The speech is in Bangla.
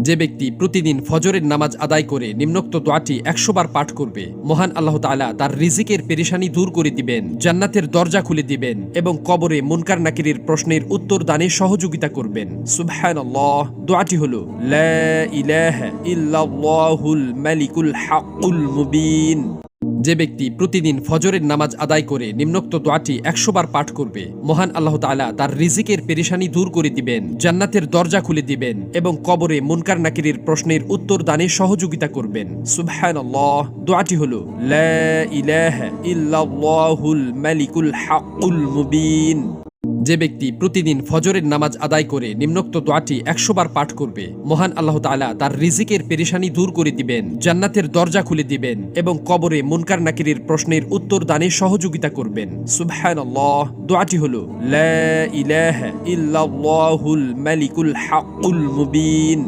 যে ব্যক্তি প্রতিদিন ফজরের নামাজ আদায় করে নিম্নোক্ত দোয়াটি 100 বার পাঠ করবে, মহান আল্লাহ তাআলা তার রিজিকের পেরেশানি দূর করে দিবেন, জান্নাতের দরজা খুলে দিবেন এবং কবরে মুনকার নাকিরের প্রশ্নের উত্তর দানে সহযোগিতা করবেন। সুবহানাল্লাহ। দোয়াটি হলো লা ইলাহা ইল্লাল্লাহুল মালিকুল হাক্কুল মুবিন। যে ব্যক্তি প্রতিদিন ফজরের নামাজ আদায় করে নিম্নোক্ত দোয়াটি 100 বার পাঠ করবে, মহান আল্লাহ তাআলা তার রিজিকের পেরেশানি দূর করে দিবেন, জান্নাতের দরজা খুলে দিবেন এবং কবরে মুনকার নাকিরের প্রশ্নের উত্তর দানে সহযোগিতা করবেন। সুবহানাল্লাহ। দোয়াটি হলো লা ইলাহা ইল্লাল্লাহুল মালিকুল হাক্কুল মুবিন। যে ব্যক্তি প্রতিদিন ফজরের নামাজ আদায় করে নিম্নোক্ত দোয়াটি 100 বার পাঠ করবে, মহান আল্লাহ তাআলা তার রিজিকের পেরেশানি দূর করে দিবেন, জান্নাতের দরজা খুলে দিবেন এবং কবরে মুনকার নাকিরের প্রশ্নের উত্তর দানে সহযোগিতা করবেন। সুবহানাল্লাহ। দোয়াটি হলো লা ইলাহা ইল্লাল্লাহুল মালিকুল হাক্কুল মুবিন।